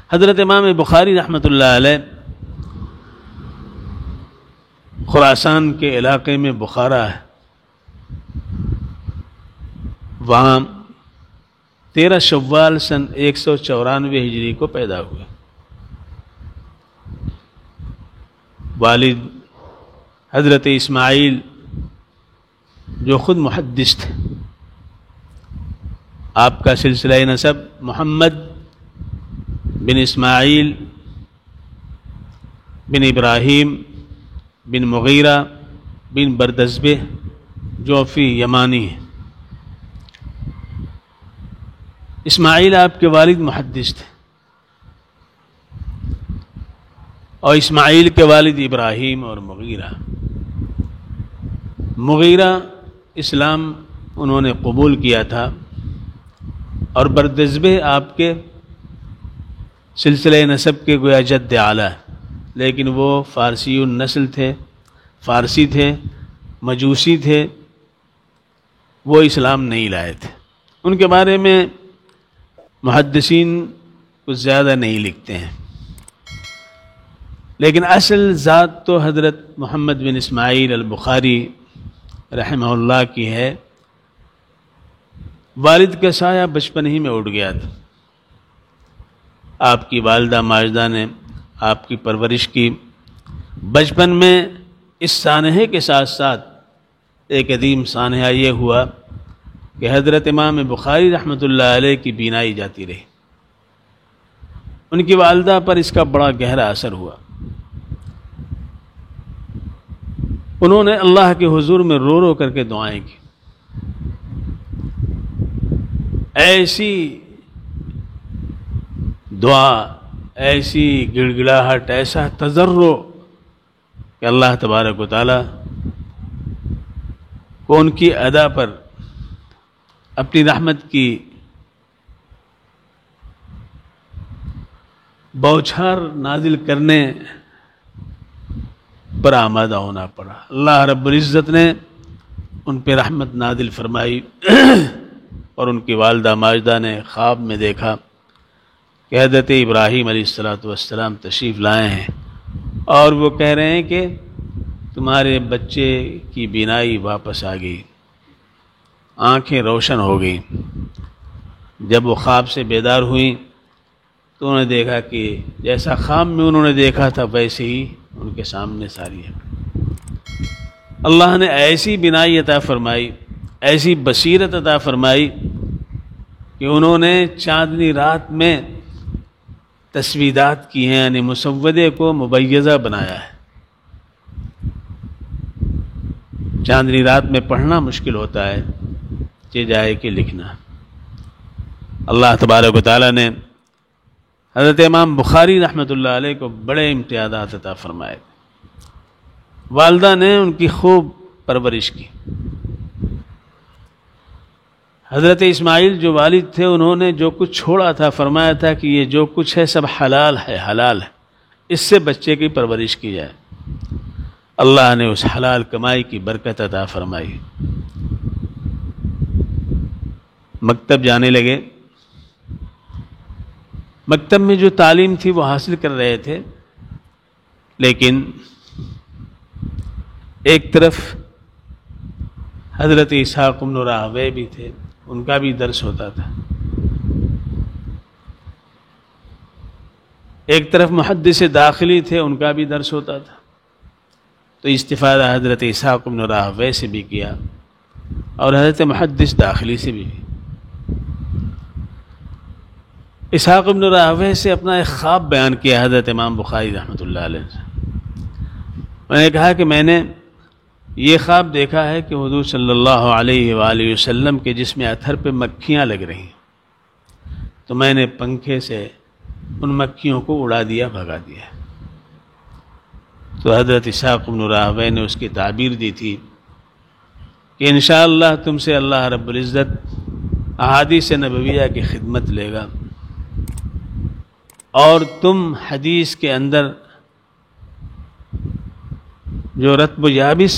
حضرت امام بخاری رحمۃ اللہ علیہ خراسان کے علاقے میں بخارا ہے، وہاں 13 شوال سن 194 ہجری کو پیدا ہوئے۔ والد حضرت اسماعیل جو خود محدث تھے، آپ کا سلسلہ نسب محمد بن اسماعیل بن ابراہیم بن مغیرہ بن بردزبہ جوفی یمانی ہے۔ اسماعیل آپ کے والد محدث تھے، اور اسماعیل کے والد ابراہیم اور مغیرہ اسلام انہوں نے قبول کیا تھا، اور بردزبہ آپ کے سلسلہ نسب کے گویا جد اعلیٰ، لیکن وہ فارسی النسل تھے، فارسی تھے، مجوسی تھے، وہ اسلام نہیں لائے تھے۔ ان کے بارے میں محدثین کچھ زیادہ نہیں لکھتے ہیں، لیکن اصل ذات تو حضرت محمد بن اسماعیل البخاری رحمہ اللہ کی ہے۔ والد کا سایہ بچپن ہی میں اٹھ گیا تھا۔ آپ کی والدہ ماجدہ نے آپ کی پرورش کی۔ بچپن میں اس سانحے کے ساتھ ساتھ ایک عظیم سانحہ یہ ہوا کہ حضرت امام بخاری رحمۃ اللہ علیہ کی بینائی جاتی رہی۔ ان کی والدہ پر اس کا بڑا گہرا اثر ہوا۔ انہوں نے اللہ کے حضور میں رو رو کر کے دعائیں کی، ایسی دعا، ایسی گڑ گڑاہٹ، ایسا تضرع کہ اللہ تبارک و تعالیٰ کو ان کی ادا پر اپنی رحمت کی بوچھار نازل کرنے پر آمادہ ہونا پڑا۔ اللہ رب العزت نے ان پہ رحمت نازل فرمائی، اور ان کی والدہ ماجدہ نے خواب میں دیکھا کہ حضرت ابراہیم علیہ السلام تشریف لائے ہیں، اور وہ کہہ رہے ہیں کہ تمہارے بچے کی بینائی واپس آ گئی، آنکھیں روشن ہو گئیں۔ جب وہ خواب سے بیدار ہوئیں تو انہوں نے دیکھا کہ جیسا خواب میں انہوں نے دیکھا تھا ویسے ہی ان کے سامنے ساری ہے۔ اللہ نے ایسی بینائی عطا فرمائی، ایسی بصیرت عطا فرمائی کہ انہوں نے چاندنی رات میں تسویدات کی ہیں، یعنی مسودے کو مبیضہ بنایا ہے۔ چاندنی رات میں پڑھنا مشکل ہوتا ہے، چہ جائے کہ لکھنا۔ اللہ تبارک و تعالیٰ نے حضرت امام بخاری رحمۃ اللہ علیہ کو بڑے امتیازات عطا فرمائے۔ والدہ نے ان کی خوب پرورش کی۔ حضرت اسماعیل جو والد تھے، انہوں نے جو کچھ چھوڑا تھا فرمایا تھا کہ یہ جو کچھ ہے سب حلال ہے، حلال ہے، اس سے بچے کی پرورش کی جائے۔ اللہ نے اس حلال کمائی کی برکت عطا فرمائی۔ مکتب جانے لگے۔ مکتب میں جو تعلیم تھی وہ حاصل کر رہے تھے، لیکن ایک طرف حضرت اسحاق بن راہویہ بھی تھے، ان کا بھی درس ہوتا تھا۔ ایک طرف محدث داخلی تھے، ان کا بھی درس ہوتا تھا۔ تو استفادہ حضرت اسحاق بن راہویہ سے بھی کیا، اور حضرت محدث داخلی سے بھی۔ اسحاق بن راہویہ سے اپنا ایک خواب بیان کیا حضرت امام بخاری رحمۃ اللہ علیہ سے۔ میں نے کہا کہ میں نے یہ خواب دیکھا ہے کہ حضور صلی اللہ علیہ وآلہ وسلم کے جسم اطہر پہ مکھیاں لگ رہی ہیں، تو میں نے پنکھے سے ان مکھیوں کو اڑا دیا، بھگا دیا۔ تو حضرت اسحاق بن راہویہ نے اس کی تعبیر دی تھی کہ انشاءاللہ تم سے اللہ رب العزت احادیث نبویہ کی خدمت لے گا، اور تم حدیث کے اندر جو رطب و یابس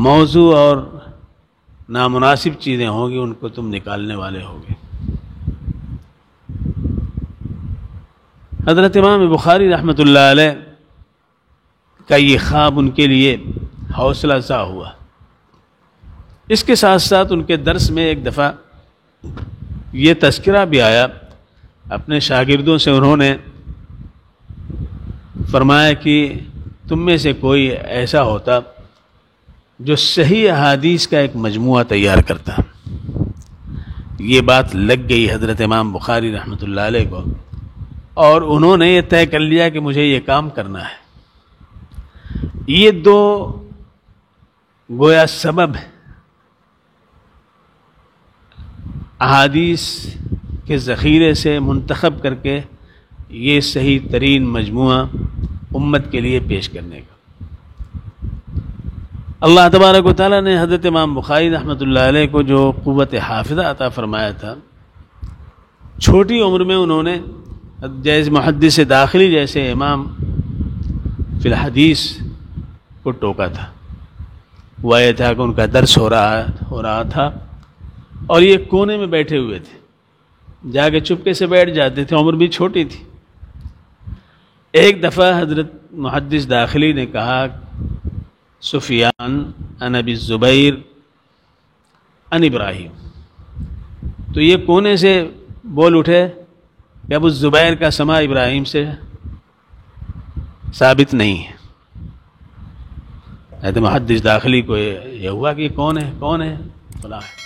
موضوع اور نامناسب چیزیں ہوں گی ان کو تم نکالنے والے ہوگے۔ حضرت امام بخاری رحمۃ اللہ علیہ کا یہ خواب ان کے لیے حوصلہ افزا ہوا۔ اس کے ساتھ ساتھ ان کے درس میں ایک دفعہ یہ تذکرہ بھی آیا، اپنے شاگردوں سے انہوں نے فرمایا کہ تم میں سے کوئی ایسا ہوتا جو صحیح احادیث کا ایک مجموعہ تیار کرتا۔ یہ بات لگ گئی حضرت امام بخاری رحمۃ اللہ علیہ کو، اور انہوں نے یہ طے کر لیا کہ مجھے یہ کام کرنا ہے۔ یہ دو گویا سبب ہے احادیث کے ذخیرے سے منتخب کر کے یہ صحیح ترین مجموعہ امت کے لیے پیش کرنے کا۔ اللہ تبارک و تعالیٰ نے حضرت امام بخاری رحمۃ اللہ علیہ کو جو قوت حافظہ عطا فرمایا تھا، چھوٹی عمر میں انہوں نے جیسے محدث داخلی جیسے امام فی الحدیث کو ٹوکا تھا۔ وہ یہ تھا کہ ان کا درس ہو رہا تھا اور یہ کونے میں بیٹھے ہوئے تھے، جا کے چپکے سے بیٹھ جاتے تھے، عمر بھی چھوٹی تھی۔ ایک دفعہ حضرت محدث داخلی نے کہا سفیان عن ابی الزبیر عن ابراہیم، تو یہ کونے سے بول اٹھے کہ ابو الزبیر کا سماع ابراہیم سے ثابت نہیں ہے۔ حضرت محدث داخلی کو یہ ہوا کہ یہ کون ہے فلاں ہے۔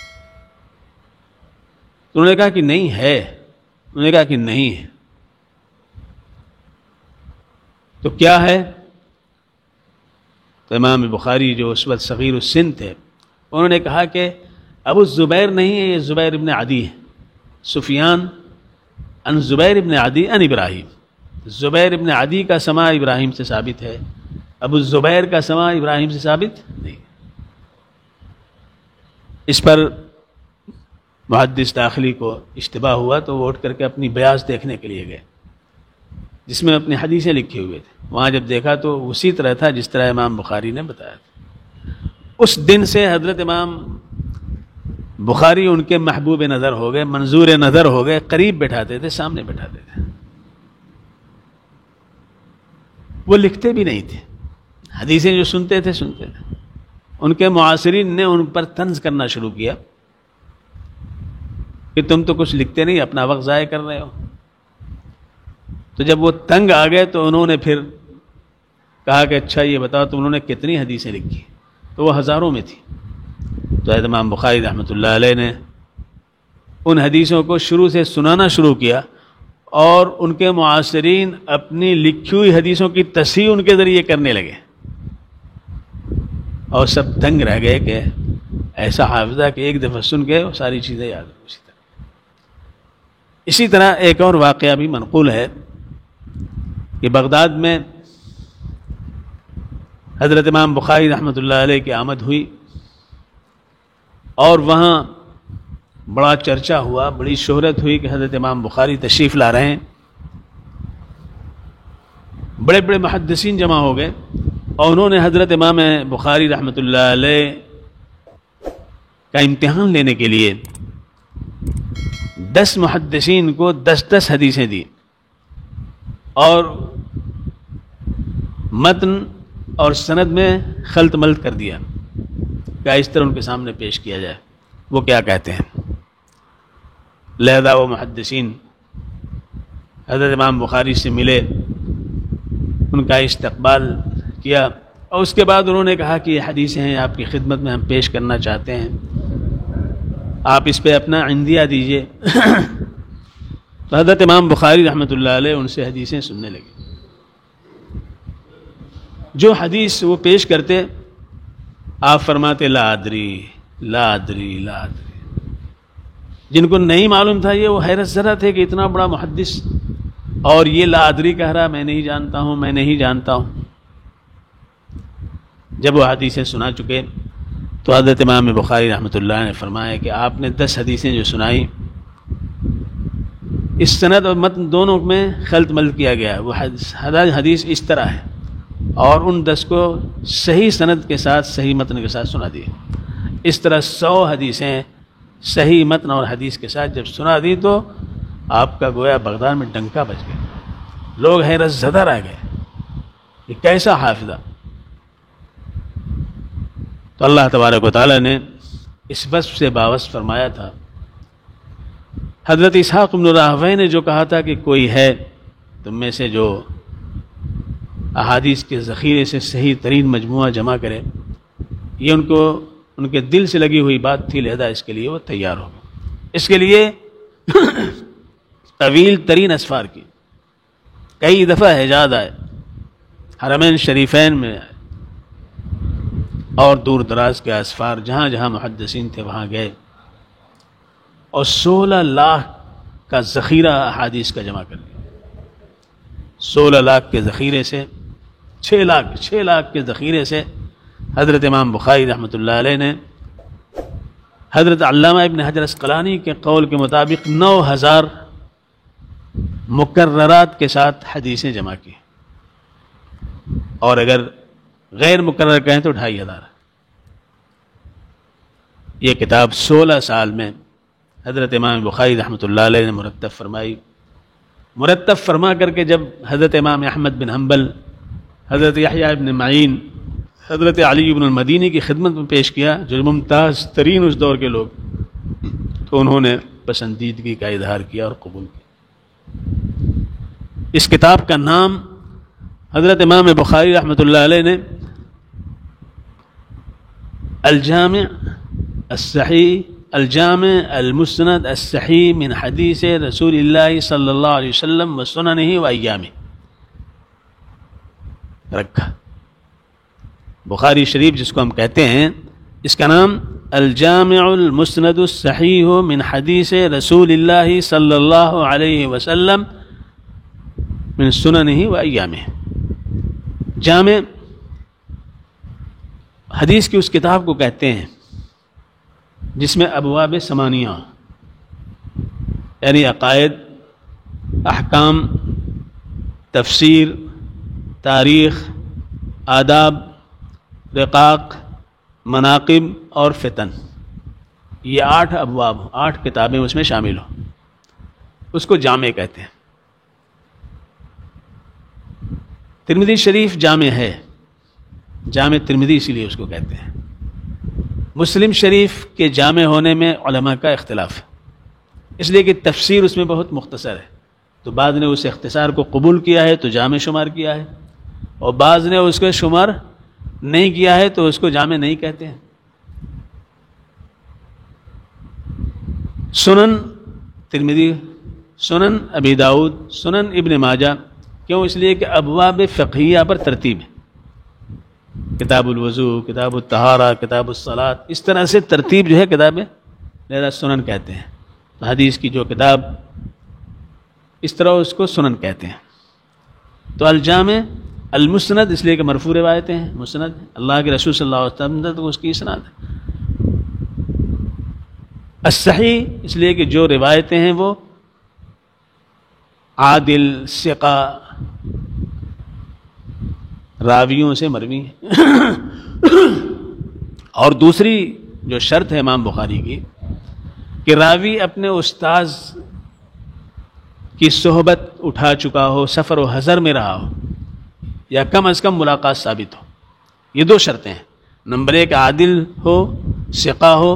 تو انہوں نے کہا کہ نہیں ہے، انہوں نے کہا کہ نہیں ہے، تو کیا ہے؟ تو امام بخاری جو اس وقت صغیر السن تھے، انہوں نے کہا کہ ابو الزبیر نہیں ہے، یہ زبیر ابن عدی ہے۔ سفیان عن زبیر ابن عدی عن ابراہیم، زبیر ابن عدی کا سماع ابراہیم سے ثابت ہے، ابو الزبیر کا سماع ابراہیم سے ثابت نہیں۔ اس پر محدث داخلی کو اشتباہ ہوا تو وہ اٹھ کر کے اپنی بیاض دیکھنے کے لیے گئے، جس میں اپنی حدیثیں لکھی ہوئے تھے۔ وہاں جب دیکھا تو اسی طرح تھا جس طرح امام بخاری نے بتایا تھا۔ اس دن سے حضرت امام بخاری ان کے محبوب نظر ہو گئے، منظور نظر ہو گئے، قریب بٹھاتے تھے، سامنے بٹھاتے تھے۔ وہ لکھتے بھی نہیں تھے، حدیثیں جو سنتے تھے۔ ان کے معاصرین نے ان پر طنز کرنا شروع کیا کہ تم تو کچھ لکھتے نہیں، اپنا وقت ضائع کر رہے ہو۔ تو جب وہ تنگ آ گئے تو انہوں نے پھر کہا کہ اچھا یہ بتاؤ تم نے کتنی حدیثیں لکھی؟ تو وہ ہزاروں میں تھی۔ تو حضرت امام بخاری رحمۃ اللہ علیہ نے ان حدیثوں کو شروع سے سنانا شروع کیا، اور ان کے معاصرین اپنی لکھی ہوئی حدیثوں کی تصحیح ان کے ذریعے کرنے لگے، اور سب دنگ رہ گئے کہ ایسا حافظہ کہ ایک دفعہ سن کے وہ ساری چیزیں یاد ہو۔ اسی طرح ایک اور واقعہ بھی منقول ہے کہ بغداد میں حضرت امام بخاری رحمۃ اللہ علیہ کی آمد ہوئی، اور وہاں بڑا چرچا ہوا، بڑی شہرت ہوئی کہ حضرت امام بخاری تشریف لا رہے ہیں۔ بڑے بڑے محدثین جمع ہو گئے، اور انہوں نے حضرت امام بخاری رحمۃ اللہ علیہ کا امتحان لینے کے لیے 10 محدثین کو 10 حدیثیں دی، اور متن اور سند میں خلط ملط کر دیا کہ اس طرح ان کے سامنے پیش کیا جائے۔ وہ کیا کہتے ہیں؟ لہذا وہ محدثین حضرت امام بخاری سے ملے، ان کا استقبال کیا، اور اس کے بعد انہوں نے کہا کہ یہ حدیثیں ہیں آپ کی خدمت میں ہم پیش کرنا چاہتے ہیں، آپ اس پہ اپنا عندیہ دیجئے۔ تو حضرت امام بخاری رحمۃ اللہ علیہ ان سے حدیثیں سننے لگے۔ جو حدیث وہ پیش کرتے آپ فرماتے لا ادری لا ادری لا ادری۔ جن کو نہیں معلوم تھا یہ وہ حیرت زدہ تھے کہ اتنا بڑا محدث اور یہ لا ادری کہہ رہا، میں نہیں جانتا ہوں، میں نہیں جانتا ہوں۔ جب وہ حدیثیں سنا چکے تو حضرت امام بخاری رحمۃ اللہ نے فرمایا کہ آپ نے 10 حدیثیں جو سنائی، اس سند اور متن دونوں میں خلط ملط کیا گیا ہے، وہ حدیث اس طرح ہے، اور ان 10 کو صحیح سند کے ساتھ صحیح متن کے ساتھ سنا دی۔ اس طرح 100 حدیثیں صحیح متن اور حدیث کے ساتھ جب سنا دی تو آپ کا گویا بغداد میں ڈنکا بج گیا۔ لوگ حیرت زدہ رہ گئے، یہ کیسا حافظہ؟ تو اللہ تبارک و تعالیٰ نے اس وصف سے باوصف فرمایا تھا۔ حضرت اسحاق بن راہویہ نے جو کہا تھا کہ کوئی ہے تم میں سے جو احادیث کے ذخیرے سے صحیح ترین مجموعہ جمع کرے، یہ ان کے دل سے لگی ہوئی بات تھی، لہذا اس کے لیے وہ تیار ہو گئے۔ اس کے لیے طویل ترین اسفار کی، کئی دفعہ حجاز آئے، حرمین شریفین میں آئے، اور دور دراز کے اسفار جہاں جہاں محدثین تھے وہاں گئے، اور 16 لاکھ کا ذخیرہ احادیث کا جمع کر لیا۔ 16 لاکھ کے ذخیرے سے 6 لاکھ کے ذخیرے سے حضرت امام بخاری رحمۃ اللہ علیہ نے حضرت علامہ ابن حجر اسقلانی کے قول کے مطابق 9000 مکررات کے ساتھ حدیثیں جمع کی، اور اگر غیر مکرر کہیں تو 2500۔ یہ کتاب 16 سال میں حضرت امام بخاری رحمۃ اللہ علیہ نے مرتب فرمائی۔ مرتب فرما کر کے جب حضرت امام احمد بن حنبل، حضرت یحییٰ بن معین، حضرت علی بن المدینی کی خدمت میں پیش کیا، جو ممتاز ترین اس دور کے لوگ، تو انہوں نے پسندیدگی کا اظہار کیا اور قبول کیا۔ اس کتاب کا نام حضرت امام بخاری رحمۃ اللہ علیہ نے الجامع الصحیح، الجامع المسند الصحیح من حدیث رسول اللہ صلی اللہ علیہ وسلم و سننہ و ایامہ رکھا۔ بخاری شریف جس کو ہم کہتے ہیں، اس کا نام الجامع المسند الصحیح من حدیث رسول اللہ صلی اللہ علیہ وسلم من سننہ و ایامہ۔ جامع حدیث کی اس کتاب کو کہتے ہیں جس میں ابواب ثمانیہ، یعنی عقائد، احکام، تفسیر، تاریخ، آداب، رقاق، مناقب اور فتن، یہ 8 ابواب، 8 کتابیں اس میں شامل ہوں، اس کو جامع کہتے ہیں۔ ترمذی شریف جامع ہے، جامع ترمذی اسی لیے اس کو کہتے ہیں۔ مسلم شریف کے جامع ہونے میں علماء کا اختلاف ہے، اس لیے کہ تفسیر اس میں بہت مختصر ہے، تو بعض نے اس اختصار کو قبول کیا ہے تو جامع شمار کیا ہے، اور بعض نے اس کو شمار نہیں کیا ہے تو اس کو جامع نہیں کہتے ہیں۔ سنن ترمذی، سنن ابی داؤد، سنن ابن ماجہ، کیوں؟ اس لیے کہ ابواب فقہیہ پر ترتیب ہے، کتاب الوضو، کتاب الطہارہ، کتاب الصلاۃ، اس طرح سے ترتیب جو ہے کتابیں، لہذا سنن کہتے ہیں۔ تو حدیث کی جو کتاب اس طرح اس کو سنن کہتے ہیں۔ تو الجامع المسند اس لیے کہ مرفوع روایتیں ہیں، مسند اللہ کے رسول صلی اللہ علیہ وسلم تو اس کی اسناد ہے۔ الصحیح اس لیے کہ جو روایتیں ہیں وہ عادل، ثقہ راویوں سے مروی ہیں۔ اور دوسری جو شرط ہے امام بخاری کی کہ راوی اپنے استاذ کی صحبت اٹھا چکا ہو، سفر و حضر میں رہا ہو، یا کم از کم ملاقات ثابت ہو۔ یہ 2 شرطیں ہیں، نمبر 1 عادل ہو، ثقہ ہو،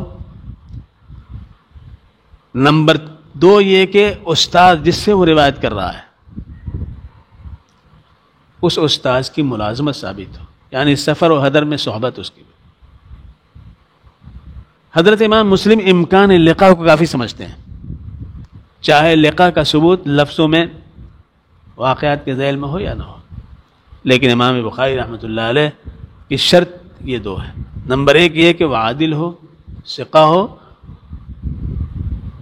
نمبر 2 یہ کہ استاد جس سے وہ روایت کر رہا ہے اس استاذ کی ملازمت ثابت ہو، یعنی سفر و حضر میں صحبت اس کی۔ حضرت امام مسلم امکان لقاء کو کافی سمجھتے ہیں، چاہے لقاء کا ثبوت لفظوں میں واقعات کے ذیل میں ہو یا نہ ہو، لیکن امام بخاری رحمۃ اللہ علیہ کی شرط یہ 2 ہے، نمبر 1 یہ کہ وہ عادل ہو، ثقہ ہو،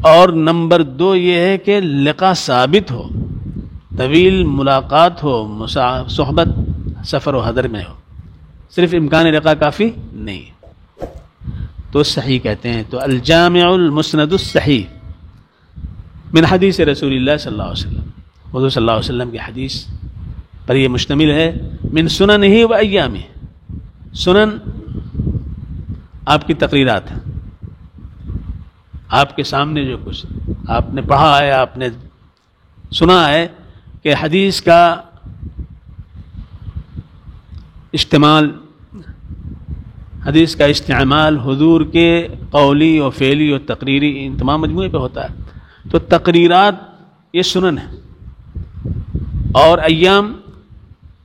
اور نمبر 2 یہ ہے کہ لقاء ثابت ہو، طویل ملاقات ہو، صحبت سفر و حضر میں ہو، صرف امکان لقاء کافی نہیں ہے، تو صحیح کہتے ہیں۔ تو الجامع المسند الصحیح من حدیث رسول اللہ صلی اللہ علیہ وسلم، حضور صلی اللہ علیہ وسلم کی حدیث پر یہ مشتمل ہے، من سننہ و ایامہ، سنن آپ کی تقریرات ہیں، آپ کے سامنے جو کچھ آپ نے پڑھا ہے، آپ نے سنا ہے، کہ حدیث کا استعمال حضور کے قولی و فعلی و تقریری ان تمام مجموعے پہ ہوتا ہے. تو تقریرات یہ سنن ہیں، اور ایام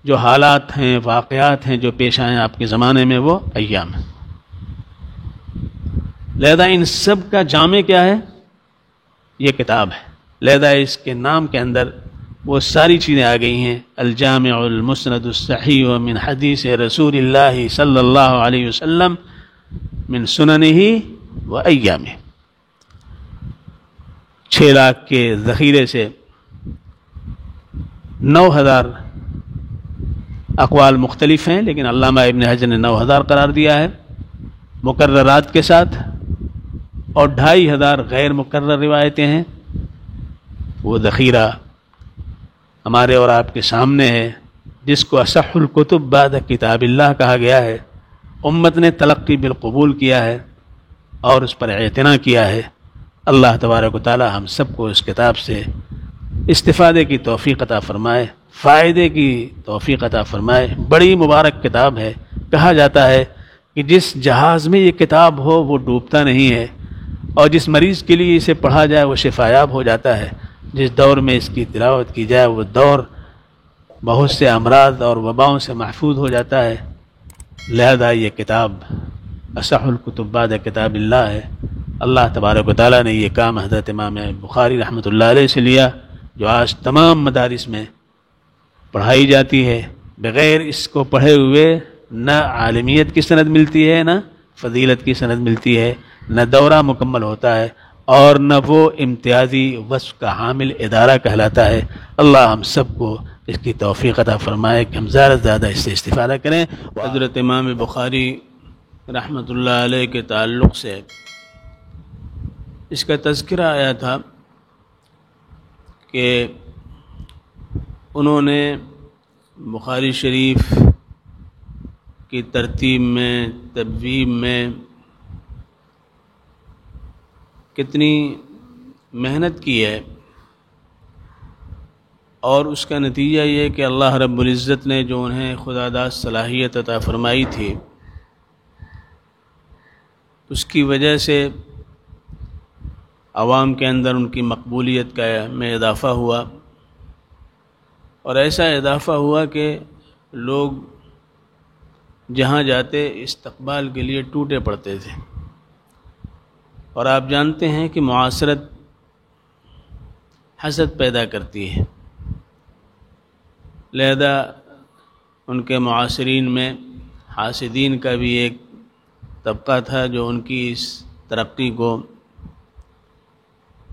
جو حالات ہیں، واقعات ہیں جو پیش آئے آپ کے زمانے میں، وہ ایام ہیں. لہذا ان سب کا جامع کیا ہے؟ یہ کتاب ہے. لہذا اس کے نام کے اندر وہ ساری چیزیں آ گئی ہیں. الجامع المسند الصحیح من حدیث رسول اللہ صلی اللہ علیہ وسلم من سننہ و ایامہ. 6 لاکھ کے ذخیرے سے 9000 اقوال مختلف ہیں، لیکن علامہ ابن حجر نے 9000 قرار دیا ہے مکررات کے ساتھ، اور 2500 غیر مکرر روایتیں ہیں. وہ ذخیرہ ہمارے اور آپ کے سامنے ہے، جس کو اصح الکتب بعد کتاب اللہ کہا گیا ہے. امت نے تلقی بالقبول کیا ہے اور اس پر اعتنا کیا ہے. اللہ تبارک و تعالی ہم سب کو اس کتاب سے استفادے کی توفیق عطا فرمائے، فائدے کی توفیق عطا فرمائے. بڑی مبارک کتاب ہے. کہا جاتا ہے کہ جس جہاز میں یہ کتاب ہو وہ ڈوبتا نہیں ہے، اور جس مریض کے لیے اسے پڑھا جائے وہ شفایاب ہو جاتا ہے. جس دور میں اس کی تلاوت کی جائے وہ دور بہت سے امراض اور وباؤں سے محفوظ ہو جاتا ہے. لہذا یہ کتاب اصح الکتب بعد کتاب اللہ ہے. اللہ تبارک و تعالیٰ نے یہ کام حضرت امام بخاری رحمۃ اللہ علیہ سے لیا، جو آج تمام مدارس میں پڑھائی جاتی ہے. بغیر اس کو پڑھے ہوئے نہ عالمیت کی سند ملتی ہے، نہ فضیلت کی سند ملتی ہے، نہ دورہ مکمل ہوتا ہے، اور نہ وہ امتیازی وصف کا حامل ادارہ کہلاتا ہے. اللہ ہم سب کو اس کی توفیق عطا فرمائے کہ ہم زیادہ سے زیادہ اس سے استفادہ کریں. حضرت امام بخاری رحمۃ اللہ علیہ کے تعلق سے اس کا تذکرہ آیا تھا کہ انہوں نے بخاری شریف کی ترتیب میں، تبویب میں کتنی محنت کی ہے، اور اس کا نتیجہ یہ کہ اللہ رب العزت نے جو انہیں خداداد صلاحیت عطا فرمائی تھی، اس کی وجہ سے عوام کے اندر ان کی مقبولیت میں اضافہ ہوا، اور ایسا اضافہ ہوا کہ لوگ جہاں جاتے استقبال کے لیے ٹوٹے پڑتے تھے. اور آپ جانتے ہیں کہ معاشرت حسد پیدا کرتی ہے. لہذا ان کے معاصرین میں حاسدین کا بھی ایک طبقہ تھا جو ان کی اس ترقی کو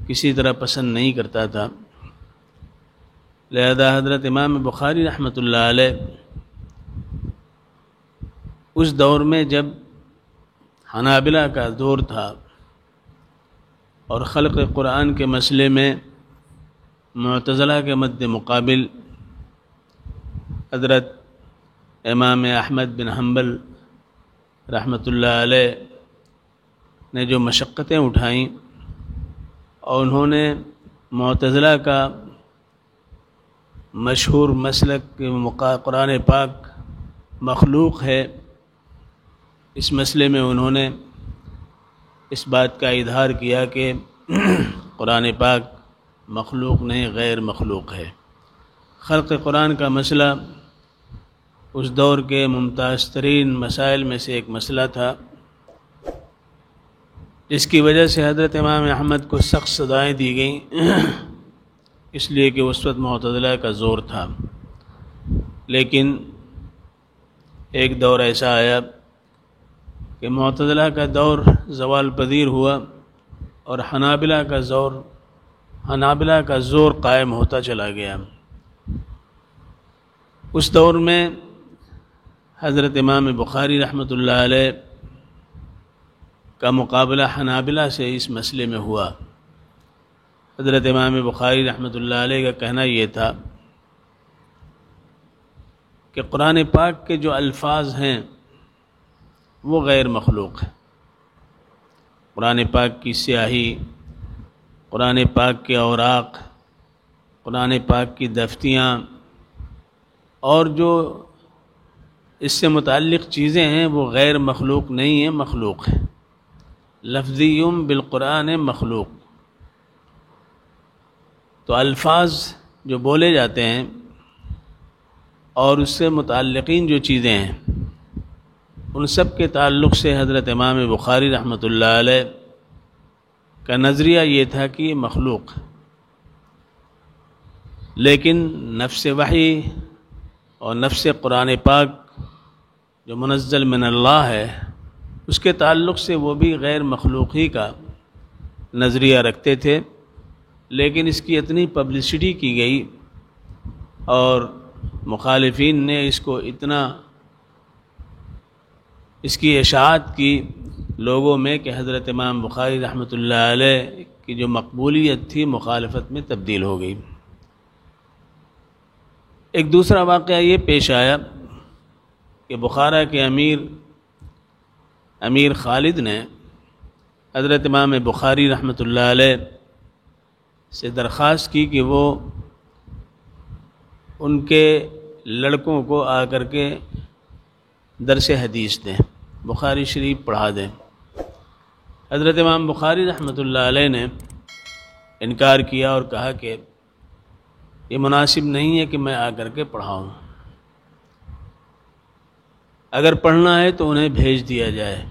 کسی طرح پسند نہیں کرتا تھا. لہذا حضرت امام بخاری رحمۃ اللہ علیہ اس دور میں جب حنابلہ کا دور تھا اور خلق قرآن کے مسئلے میں معتزلہ کے مد مقابل حضرت امام احمد بن حنبل رحمۃ اللہ علیہ نے جو مشقتیں اٹھائیں، اور انہوں نے معتزلہ کا مشہور مسلک قرآن پاک مخلوق ہے، اس مسئلے میں انہوں نے اس بات کا اظہار کیا کہ قرآن پاک مخلوق نہیں، غیر مخلوق ہے. خلق قرآن کا مسئلہ اس دور کے ممتاز ترین مسائل میں سے ایک مسئلہ تھا، جس کی وجہ سے حضرت امام احمد کو سخت سزائیں دی گئیں، اس لیے کہ اس وقت معتزلہ کا زور تھا. لیکن ایک دور ایسا آیا کہ معتزلہ کا دور زوال پذیر ہوا، اور حنابلہ کا زور قائم ہوتا چلا گیا. اس دور میں حضرت امام بخاری رحمۃ اللہ علیہ کا مقابلہ حنابلہ سے اس مسئلے میں ہوا. حضرت امام بخاری رحمۃ اللہ علیہ کا کہنا یہ تھا کہ قرآن پاک کے جو الفاظ ہیں وہ غیر مخلوق ہیں. قرآن پاک کی سیاہی، قرآن پاک کے اوراق، قرآن پاک کی دفتیاں اور جو اس سے متعلق چیزیں ہیں وہ غیر مخلوق نہیں ہیں، مخلوق ہیں۔ لفظیم بالقرآن مخلوق، تو الفاظ جو بولے جاتے ہیں اور اس سے متعلقین جو چیزیں ہیں ان سب کے تعلق سے حضرت امام بخاری رحمۃ اللہ علیہ کا نظریہ یہ تھا کہ یہ مخلوق، لیکن نفس وحی اور نفس قرآن پاک جو منزل من اللہ ہے اس کے تعلق سے وہ بھی غیر مخلوقی کا نظریہ رکھتے تھے، لیکن اس کی اتنی پبلسٹی کی گئی اور مخالفین نے اس کو اتنا اس کی اشاعت کی لوگوں میں کہ حضرت امام بخاری رحمۃ اللہ علیہ کی جو مقبولیت تھی مخالفت میں تبدیل ہو گئی۔ ایک دوسرا واقعہ یہ پیش آیا کہ بخارا کے امیر خالد نے حضرت امام بخاری رحمۃ اللہ علیہ سے درخواست کی کہ وہ ان کے لڑکوں کو آ کر کے درس حدیث دیں، بخاری شریف پڑھا دیں۔ حضرت امام بخاری رحمۃ اللہ علیہ نے انکار کیا اور کہا کہ یہ مناسب نہیں ہے کہ میں آ کر کے پڑھاؤں، اگر پڑھنا ہے تو انہیں بھیج دیا جائے،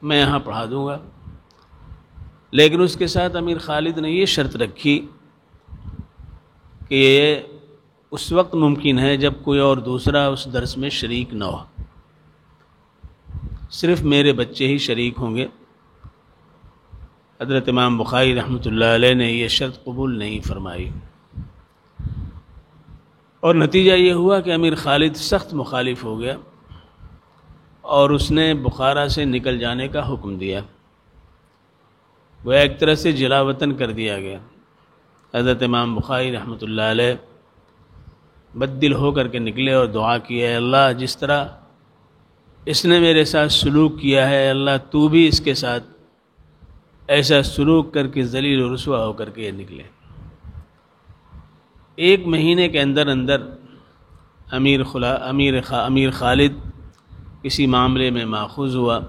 میں یہاں پڑھا دوں گا۔ لیکن اس کے ساتھ امیر خالد نے یہ شرط رکھی کہ یہ اس وقت ممکن ہے جب کوئی اور دوسرا اس درس میں شریک نہ ہو، صرف میرے بچے ہی شریک ہوں گے۔ حضرت امام بخاری رحمۃ اللہ علیہ نے یہ شرط قبول نہیں فرمائی، اور نتیجہ یہ ہوا کہ امیر خالد سخت مخالف ہو گیا اور اس نے بخارا سے نکل جانے کا حکم دیا، وہ ایک طرح سے جلا وطن کر دیا گیا۔ حضرت امام بخاری رحمۃ اللہ علیہ بد دل ہو کر کے نکلے اور دعا کی، اے اللہ جس طرح اس نے میرے ساتھ سلوک کیا ہے، اللہ تو بھی اس کے ساتھ ایسا سلوک کر کے ذلیل و رسوا ہو کر کے یہ نکلے۔ ایک مہینے کے اندر امیر خالد کسی معاملے میں ماخوذ ہوا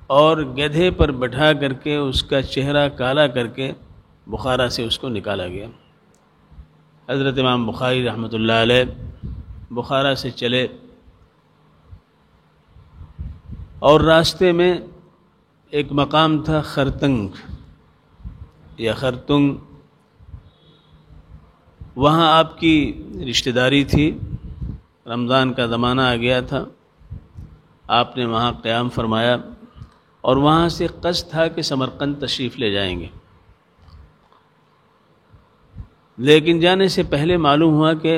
اور گدھے پر بٹھا کر کے اس کا چہرہ کالا کر کے بخارا سے اس کو نکالا گیا۔ حضرت امام بخاری رحمۃ اللہ علیہ بخارا سے چلے اور راستے میں ایک مقام تھا خرتنگ یا خرتنگ، وہاں آپ کی رشتہ داری تھی، رمضان کا زمانہ آ گیا تھا، آپ نے وہاں قیام فرمایا اور وہاں سے قصد تھا کہ سمرقند تشریف لے جائیں گے، لیکن جانے سے پہلے معلوم ہوا کہ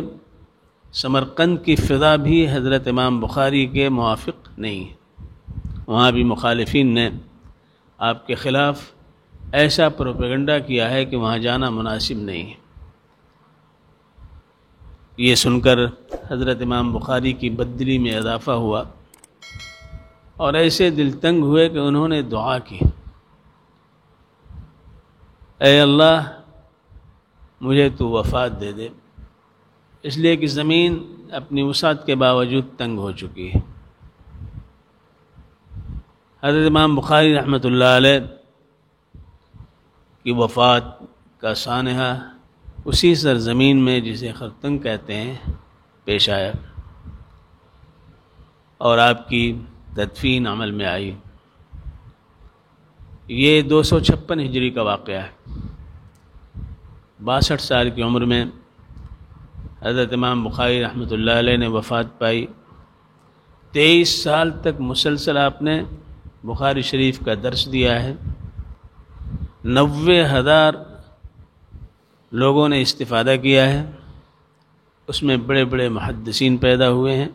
سمرقند کی فضا بھی حضرت امام بخاری کے موافق نہیں ہے، وہاں بھی مخالفین نے آپ کے خلاف ایسا پروپیگنڈا کیا ہے کہ وہاں جانا مناسب نہیں ہے۔ یہ سن کر حضرت امام بخاری کی بددلی میں اضافہ ہوا اور ایسے دل تنگ ہوئے کہ انہوں نے دعا کی، اے اللہ مجھے تو وفات دے دے، اس لیے کہ زمین اپنی وسعت کے باوجود تنگ ہو چکی ہے۔ حضرت امام بخاری رحمۃ اللہ علیہ کی وفات کا سانحہ اسی سرزمین میں جسے خرتنگ کہتے ہیں پیش آیا اور آپ کی تدفین عمل میں آئی۔ یہ 256 ہجری کا واقعہ ہے۔ 62 سال کی عمر میں حضرت امام بخاری رحمۃ اللہ علیہ نے وفات پائی۔ 23 سال تک مسلسل آپ نے بخاری شریف کا درس دیا ہے، 90,000 لوگوں نے استفادہ کیا ہے، اس میں بڑے بڑے محدثین پیدا ہوئے ہیں،